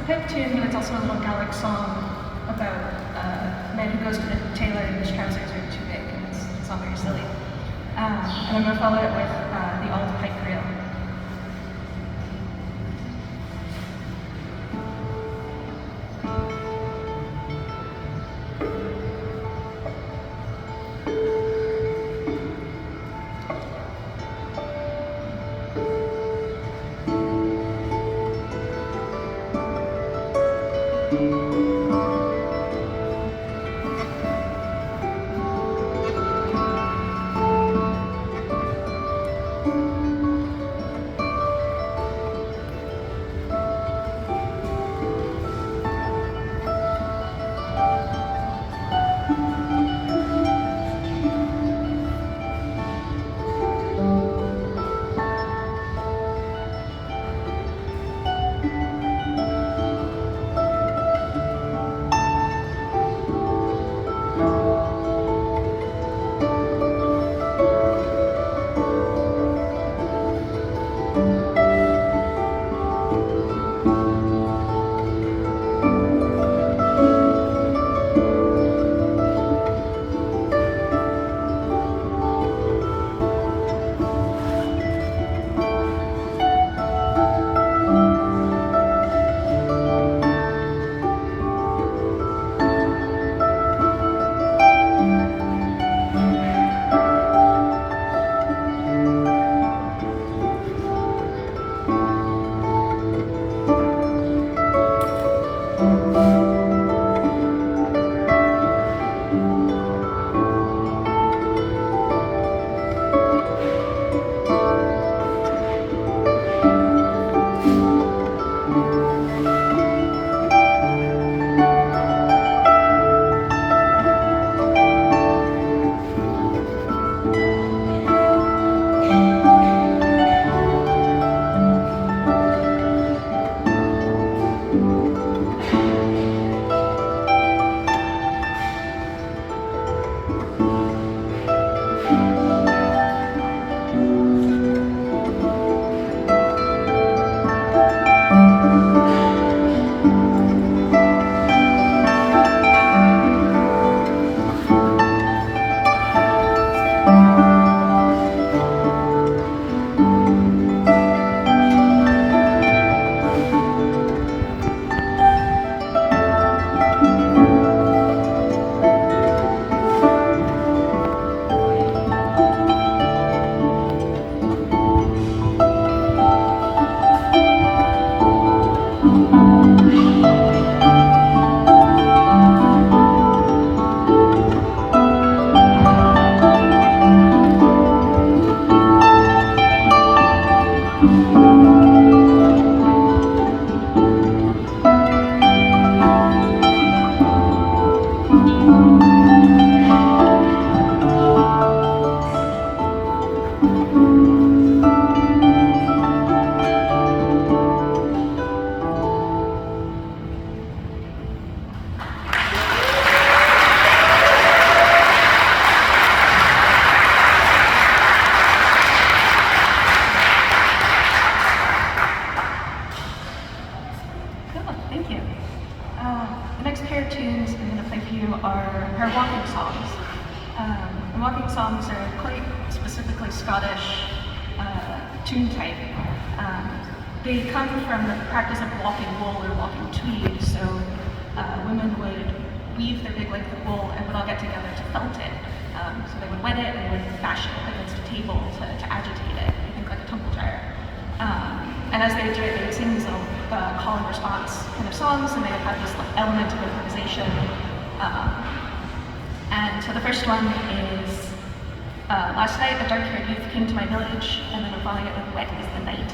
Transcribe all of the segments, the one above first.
a pipe tune, but it's also a little Gallic song about a man who goes to the tailor and his trousers are too big, and it's not very silly. And I'm going to follow it with the alt pipe reel. Songs are quite specifically Scottish tune type. They come from the practice of walking wool or walking tweed, so women would weave their big length of wool and would all get together to felt it. So they would wet it and they would bash it against a table to agitate it, I think like a tumble dryer. And as they would do it, they would sing these little call and response kind of songs, and they would have this element of improvisation. And so the first one is, last night a dark-haired youth came to my village, and then we're following it with Wet is the Night.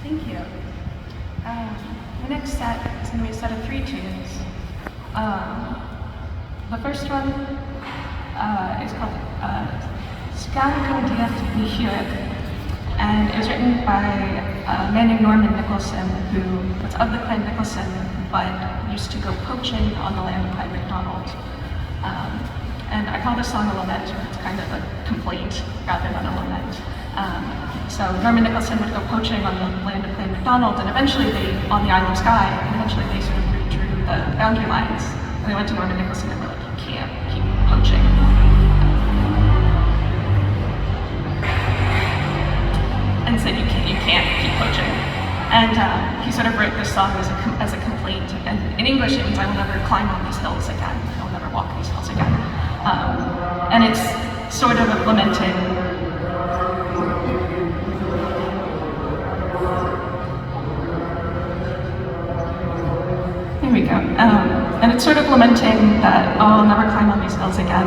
Thank you. The next set is going to be a set of 3 tunes. The first one is called Skan Diet Nihirik, and it was written by a man named Norman Nicholson, who was of the clan Nicholson, but used to go poaching on the land of Clan MacDonald. And I call this song a lament, it's kind of a complaint rather than a lament. So Norman Nicholson would go poaching on the land of Clan MacDonald, and eventually on the Isle of Skye, and eventually they sort of redrew the boundary lines. And they went to Norman Nicholson and were like, you can't keep poaching. And said, you can't keep poaching. And he sort of wrote this song as a complaint. And in English it means, I will never climb on these hills again. I will never walk these hills again. And it's sort of lamenting Here we go. And it's sort of lamenting that, oh, I'll never climb on these hills again.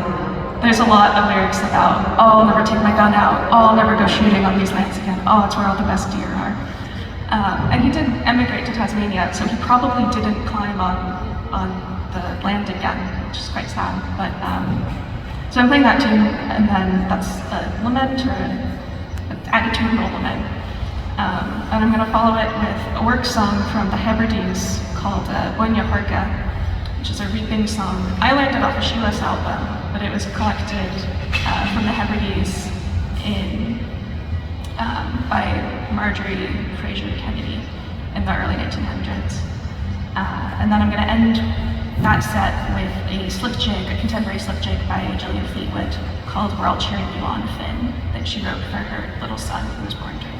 There's a lot of lyrics about, oh, I'll never take my gun out. Oh, I'll never go shooting on these lands again. Oh, it's where all the best deer are. And he did emigrate to Tasmania, so he probably didn't climb on the land again, which is quite sad. But so I'm playing that tune, and then that's a lament or an attitudinal lament. And I'm going to follow it with a work song from the Hebrides called Bonya Harka, which is a reaping song. I learned it off a SHSA album, but it was collected from the Hebrides by Marjorie Fraser Kennedy in the early 1900s. And then I'm going to end that set with a slip jig, a contemporary slip jig by Gillian Fleetwood called We're All Cheering You On, Finn, that she wrote for her little son who was born during COVID.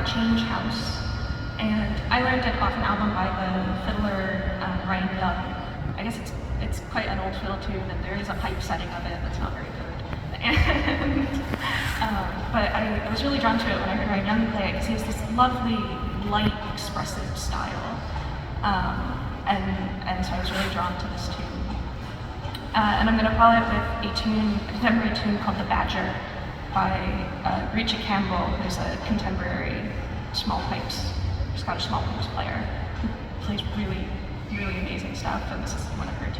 the Change House. And I learned it off an album by the fiddler Ryan Young. I guess it's quite an old fiddle tune, and there is a pipe setting of it that's not very good. And, but I was really drawn to it when I heard Ryan Young play it, because he has this lovely, light, expressive style. And so I was really drawn to this tune. And I'm going to follow it with a contemporary tune called The Badger by Richie Campbell, who's a contemporary Scottish small pipes player who plays really, really amazing stuff, and this is one of her tunes.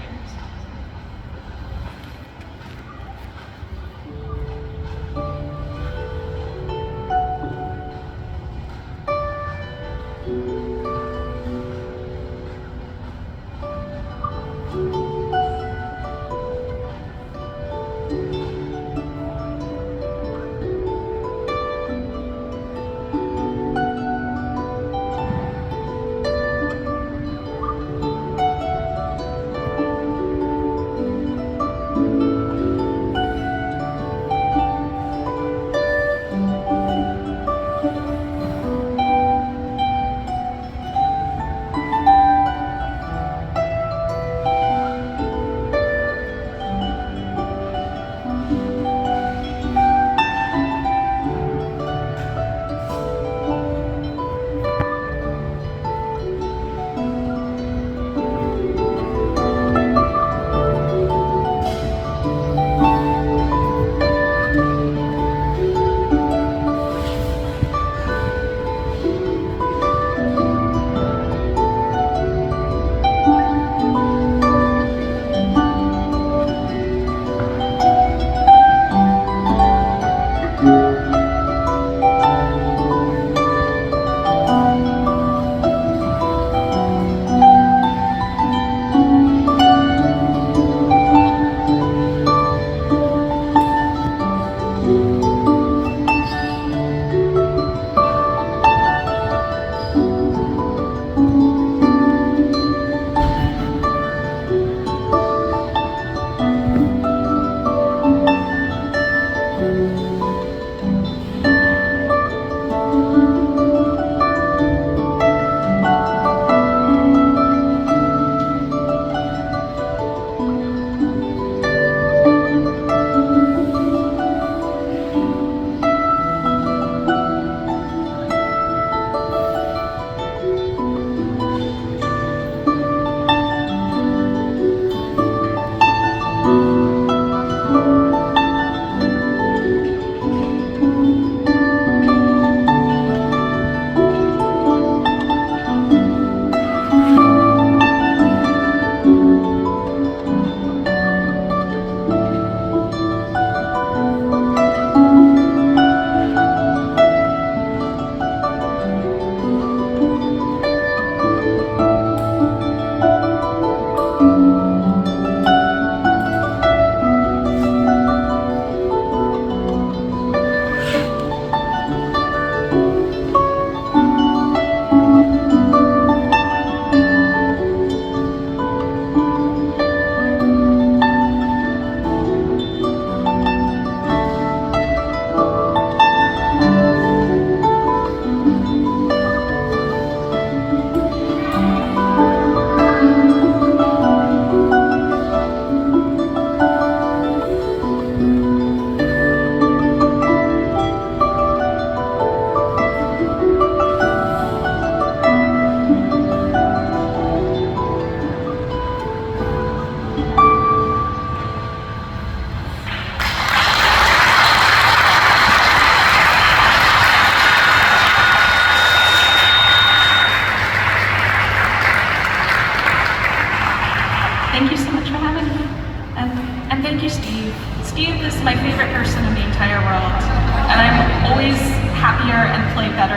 Thank you so much for having me. And thank you, Steve. Steve is my favorite person in the entire world. And I'm always happier and play better